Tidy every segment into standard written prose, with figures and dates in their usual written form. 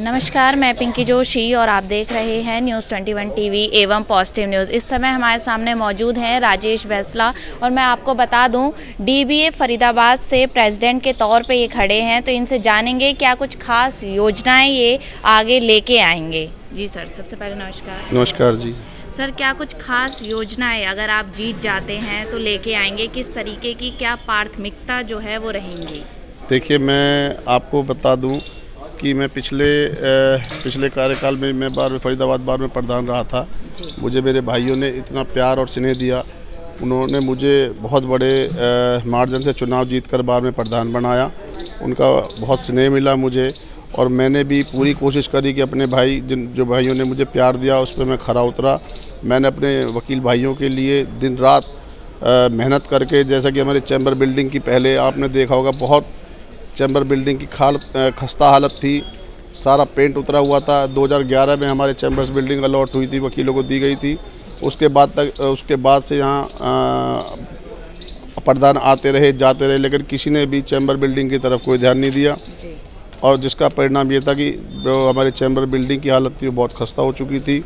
नमस्कार, मैं पिंकी जोशी और आप देख रहे हैं न्यूज़ 21 टीवी एवं पॉजिटिव न्यूज़। इस समय हमारे सामने मौजूद हैं राजेश बैसला और मैं आपको बता दूं डीबीए फरीदाबाद से प्रेसिडेंट के तौर पे ये खड़े हैं, तो इनसे जानेंगे क्या कुछ खास योजनाएं ये आगे लेके आएंगे। जी सर, सबसे पहले नमस्कार। नमस्कार जी। सर, क्या कुछ खास योजनाएं अगर आप जीत जाते हैं तो लेके आएंगे, किस तरीके की क्या प्राथमिकता जो है वो रहेंगी? देखिए, मैं आपको बता दूं कि मैं पिछले कार्यकाल में मैं फरीदाबाद बार में प्रधान रहा था। मुझे मेरे भाइयों ने इतना प्यार और स्नेह दिया, उन्होंने मुझे बहुत बड़े मार्जिन से चुनाव जीतकर बार में प्रधान बनाया। उनका बहुत स्नेह मिला मुझे और मैंने भी पूरी कोशिश करी कि अपने भाई जो भाइयों ने मुझे प्यार दिया उस पर मैं खरा उतरा। मैंने अपने वकील भाइयों के लिए दिन रात मेहनत करके, जैसा कि हमारे चैम्बर बिल्डिंग की पहले आपने देखा होगा, बहुत चैम्बर बिल्डिंग की खस्ता हालत थी, सारा पेंट उतरा हुआ था। 2011 में हमारे चैम्बर्स बिल्डिंग अलॉट हुई थी, वकीलों को दी गई थी। उसके बाद से यहाँ प्रधान आते रहे जाते रहे, लेकिन किसी ने भी चैम्बर बिल्डिंग की तरफ कोई ध्यान नहीं दिया और जिसका परिणाम ये था कि जो हमारे चैम्बर बिल्डिंग की हालत थी वो बहुत खस्ता हो चुकी थी।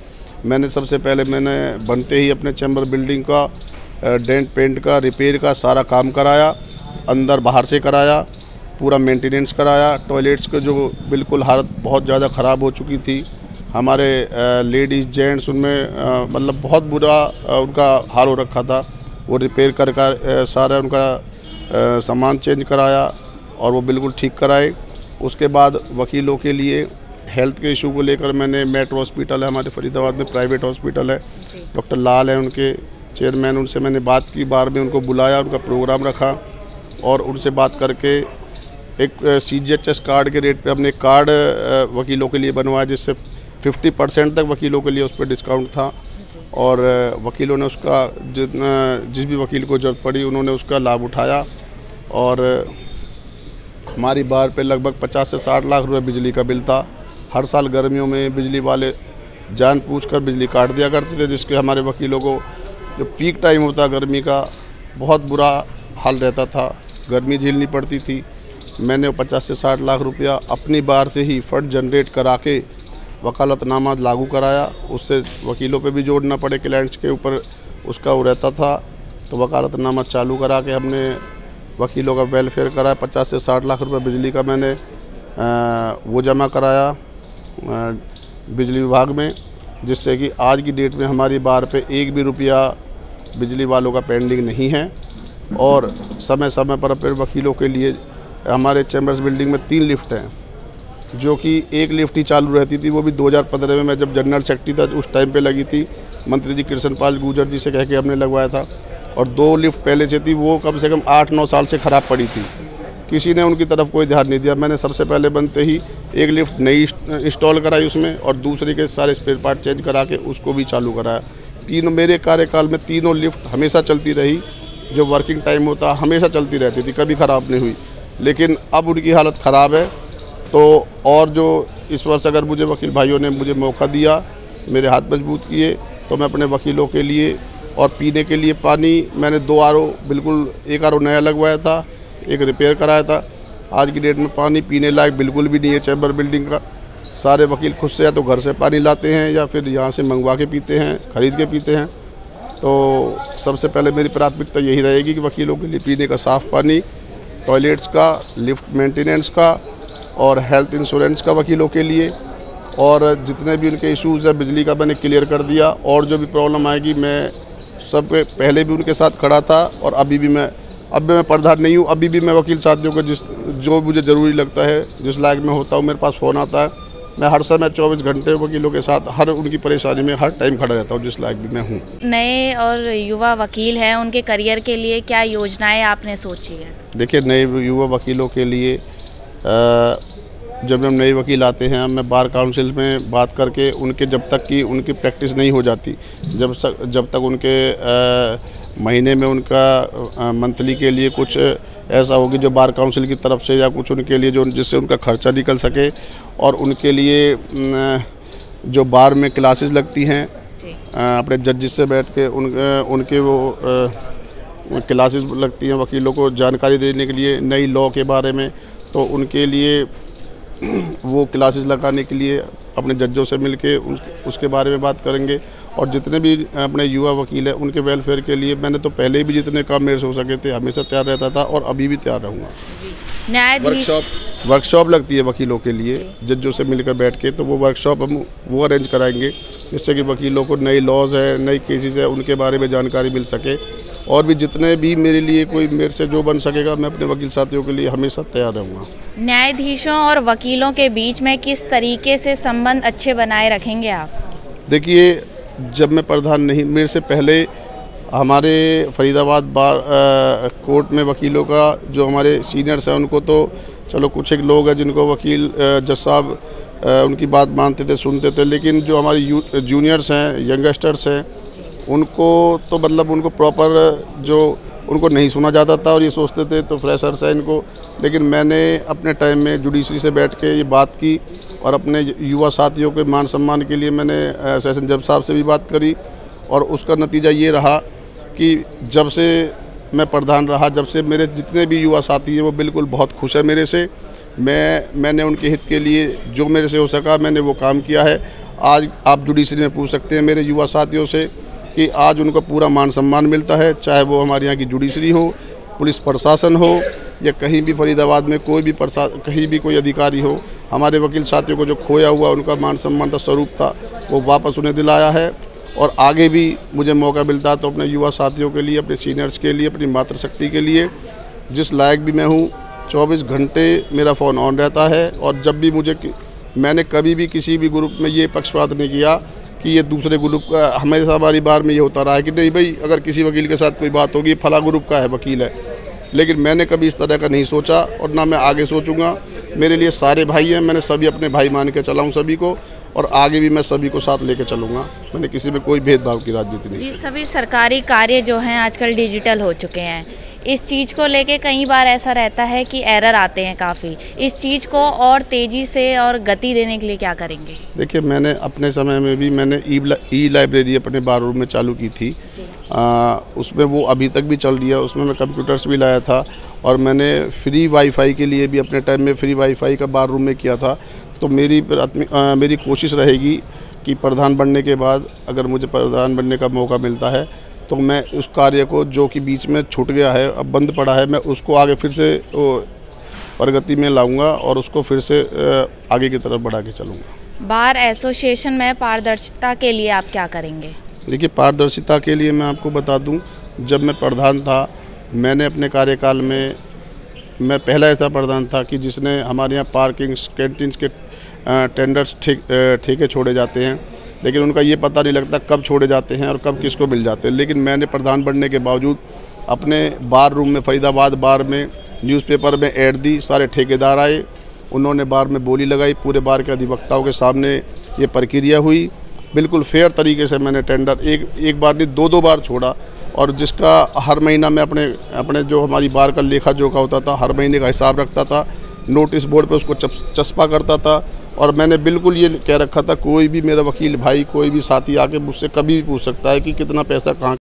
सबसे पहले मैंने बनते ही अपने चैम्बर बिल्डिंग का डेंट पेंट का रिपेयर का सारा काम कराया, अंदर बाहर से कराया, पूरा मेंटेनेंस कराया। टॉयलेट्स के जो बिल्कुल हालत बहुत ज़्यादा ख़राब हो चुकी थी, हमारे लेडीज़ जेंट्स उनमें मतलब बहुत बुरा उनका हाल हो रखा था, वो रिपेयर कर सारा उनका सामान चेंज कराया और वो बिल्कुल ठीक कराए। उसके बाद वकीलों के लिए हेल्थ के इशू को लेकर मैंने मेट्रो हॉस्पिटल है हमारे फरीदाबाद में, प्राइवेट हॉस्पिटल है, डॉक्टर लाल है उनके चेयरमैन, उनसे मैंने बात की, बार में उनको बुलाया, उनका प्रोग्राम रखा और उनसे बात करके एक CGHS कार्ड के रेट पे हमने कार्ड वकीलों के लिए बनवाया, जिससे 50% तक वकीलों के लिए उस पर डिस्काउंट था और वकीलों ने उसका जिस भी वकील को ज़रूरत पड़ी उन्होंने उसका लाभ उठाया और हमारी बार पे लगभग 50 से 60 लाख रुपए बिजली का बिल था। हर साल गर्मियों में बिजली वाले जानबूझकर बिजली काट दिया करते थे, जिसके हमारे वकीलों को जो पीक टाइम होता गर्मी का बहुत बुरा हाल रहता था, गर्मी झेलनी पड़ती थी। मैंने 50 से 60 लाख रुपया अपनी बार से ही फंड जनरेट करा के वकालतनामा लागू कराया। उससे वकीलों पे भी जोड़ना पड़े, क्लाइंट्स के ऊपर उसका वो रहता था, तो वकालतनामा चालू करा के हमने वकीलों का वेलफेयर कराया। 50 से 60 लाख रुपए बिजली का मैंने वो जमा कराया बिजली विभाग में, जिससे कि आज की डेट में हमारी बार पे एक भी रुपया बिजली वालों का पेंडिंग नहीं है। और समय समय पर फिर वकीलों के लिए हमारे चैम्बर्स बिल्डिंग में 3 लिफ्ट हैं, जो कि एक लिफ्ट ही चालू रहती थी, वो भी 2015 में मैं जब जनरल सेक्रेटरी था उस टाइम पे लगी थी, मंत्री जी कृष्णपाल गुर्जर जी से कह के हमने लगवाया था। और 2 लिफ्ट पहले से थी, वो कम से कम 8-9 साल से ख़राब पड़ी थी, किसी ने उनकी तरफ कोई ध्यान नहीं दिया। मैंने सबसे पहले बनते ही एक लिफ्ट नई इंस्टॉल कराई उसमें और दूसरे के सारे स्पेयर पार्ट चेंज करा के उसको भी चालू कराया। तीनों मेरे कार्यकाल में तीनों लिफ्ट हमेशा चलती रही, जो वर्किंग टाइम होता हमेशा चलती रहती थी, कभी ख़राब नहीं हुई। लेकिन अब उनकी हालत ख़राब है, तो और जो इस वर्ष अगर मुझे वकील भाइयों ने मुझे मौका दिया, मेरे हाथ मजबूत किए, तो मैं अपने वकीलों के लिए और पीने के लिए पानी मैंने 2 RO, बिल्कुल एक RO नया लगवाया था, एक रिपेयर कराया था। आज की डेट में पानी पीने लायक बिल्कुल भी नहीं है चैम्बर बिल्डिंग का। सारे वकील खुद से या तो घर से पानी लाते हैं या फिर यहाँ से मंगवा के पीते हैं, ख़रीद के पीते हैं। तो सबसे पहले मेरी प्राथमिकता यही रहेगी कि वकीलों के लिए पीने का साफ़ पानी, टॉयलेट्स का, लिफ्ट मेंटेनेंस का और हेल्थ इंश्योरेंस का वकीलों के लिए, और जितने भी उनके इश्यूज़ है बिजली का मैंने क्लियर कर दिया। और जो भी प्रॉब्लम आएगी मैं सब पहले भी उनके साथ खड़ा था और अभी भी मैं प्रधान नहीं हूँ, अभी भी मैं वकील साथियों को जो मुझे ज़रूरी लगता है, जिस लायक मैं होता हूँ, मेरे पास फ़ोन आता है, मैं हर समय 24 घंटे वकीलों के साथ हर उनकी परेशानी में हर टाइम खड़ा रहता हूँ, जिस लायक भी मैं हूँ। नए और युवा वकील हैं, उनके करियर के लिए क्या योजनाएं आपने सोची है? देखिए, नए युवा वकीलों के लिए जब हम नए वकील आते हैं, मैं बार काउंसिल में बात करके उनके जब तक कि उनकी प्रैक्टिस नहीं हो जाती, जब तक उनके महीने में उनका मंथली के लिए कुछ ऐसा होगी जो बार काउंसिल की तरफ से या कुछ उनके लिए जो जिससे उनका खर्चा निकल सके, और उनके लिए जो बार में क्लासेस लगती हैं अपने जजेस से बैठ के उनके वो क्लासेस लगती हैं वकीलों को जानकारी देने के लिए नई लॉ के बारे में, तो उनके लिए वो क्लासेस लगाने के लिए अपने जजों से मिलके उसके बारे में बात करेंगे। और जितने भी अपने युवा वकील हैं उनके वेलफेयर के लिए मैंने तो पहले भी जितने काम मेरे से हो सके थे हमेशा तैयार रहता था और अभी भी तैयार रहूँगा। न्यायाधीश वर्कशॉप लगती है वकीलों के लिए जजों से मिलकर बैठ के, तो वो वर्कशॉप हम वो अरेंज कराएंगे जिससे कि वकीलों को नई लॉज है, नई केसेस है, उनके बारे में जानकारी मिल सके। और भी जितने भी मेरे लिए कोई मेरे से जो बन सकेगा मैं अपने वकील साथियों के लिए हमेशा तैयार रहूँगा। न्यायाधीशों और वकीलों के बीच में किस तरीके से संबंध अच्छे बनाए रखेंगे आप? देखिए, जब मैं प्रधान नहीं, मेरे से पहले हमारे फरीदाबाद बार कोर्ट में वकीलों का जो हमारे सीनियर्स हैं उनको तो चलो कुछ एक लोग हैं जिनको वकील जज साहब उनकी बात मानते थे, सुनते थे, लेकिन जो हमारे जूनियर्स हैं, यंगस्टर्स हैं, उनको तो मतलब उनको प्रॉपर जो उनको नहीं सुना जाता था और ये सोचते थे तो फ्रेशर्स है इनको। लेकिन मैंने अपने टाइम में जुडिशरी से बैठ के ये बात की और अपने युवा साथियों के मान सम्मान के लिए मैंने सेशन जज साहब से भी बात करी और उसका नतीजा ये रहा कि जब से मैं प्रधान रहा, जब से मेरे जितने भी युवा साथी हैं वो बिल्कुल बहुत खुश है मेरे से। मैंने उनके हित के लिए जो मेरे से हो सका मैंने वो काम किया है। आज आप जुडिशरी में पूछ सकते हैं मेरे युवा साथियों से कि आज उनको पूरा मान सम्मान मिलता है, चाहे वो हमारे यहाँ की जुडिशरी हो, पुलिस प्रशासन हो या कहीं भी फरीदाबाद में कोई भी कहीं भी कोई अधिकारी हो। हमारे वकील साथियों को जो खोया हुआ उनका मान सम्मान था, स्वरूप था, वो वापस उन्हें दिलाया है। और आगे भी मुझे मौका मिलता है तो अपने युवा साथियों के लिए, अपने सीनियर्स के लिए, अपनी मातृशक्ति के लिए, जिस लायक भी मैं हूँ, 24 घंटे मेरा फ़ोन ऑन रहता है। और जब भी मैंने कभी भी किसी भी ग्रुप में ये पक्षपात नहीं किया कि ये दूसरे ग्रुप का, हमेशा हमारी बार में ये होता रहा है कि नहीं भाई अगर किसी वकील के साथ कोई बात होगी फला ग्रुप का है वकील है, लेकिन मैंने कभी इस तरह का नहीं सोचा और ना मैं आगे सोचूंगा। मेरे लिए सारे भाई हैं, मैंने सभी अपने भाई मान के चला हूँ सभी को और आगे भी मैं सभी को साथ लेके चलूँगा। मैंने किसी में कोई भेदभाव की राजनीति नहीं। जी, सभी सरकारी कार्य जो हैं आजकल डिजिटल हो चुके हैं, इस चीज़ को लेके कई बार ऐसा रहता है कि एरर आते हैं काफ़ी, इस चीज़ को और तेज़ी से और गति देने के लिए क्या करेंगे? देखिए, मैंने अपने समय में भी मैंने ई लाइब्रेरी अपने बार रूम में चालू की थी, उसमें वो अभी तक भी चल रही है। उसमें मैं कंप्यूटर्स भी लाया था और मैंने फ्री वाईफाई के लिए भी अपने टाइम में फ्री वाईफाई का बार रूम में किया था। तो मेरी कोशिश रहेगी कि प्रधान बनने के बाद अगर मुझे प्रधान बनने का मौका मिलता है तो मैं उस कार्य को जो कि बीच में छूट गया है, अब बंद पड़ा है, मैं उसको आगे फिर से प्रगति में लाऊंगा और उसको फिर से आगे की तरफ बढ़ा के चलूँगा। बार एसोसिएशन में पारदर्शिता के लिए आप क्या करेंगे? देखिए, पारदर्शिता के लिए मैं आपको बता दूं, जब मैं प्रधान था मैंने अपने कार्यकाल में मैं पहला ऐसा प्रधान था कि जिसने हमारे यहाँ पार्किंग्स, कैंटीन्स के टेंडर्स ठेके छोड़े जाते हैं, लेकिन उनका ये पता नहीं लगता कब छोड़े जाते हैं और कब किसको मिल जाते हैं। लेकिन मैंने प्रधान बनने के बावजूद अपने बार रूम में, फरीदाबाद बार में, न्यूज़पेपर में ऐड दी, सारे ठेकेदार आए, उन्होंने बार में बोली लगाई, पूरे बार के अधिवक्ताओं के सामने ये प्रक्रिया हुई। बिल्कुल फेयर तरीके से मैंने टेंडर एक बार नहीं 2 बार छोड़ा और जिसका हर महीना मैं अपने जो हमारी बार का लेखा जोखा होता था, हर महीने का हिसाब रखता था, नोटिस बोर्ड पे उसको चस्पा करता था। और मैंने बिल्कुल ये कह रखा था कोई भी मेरा वकील भाई, कोई भी साथी आके मुझसे कभी भी पूछ सकता है कि कितना पैसा कहाँ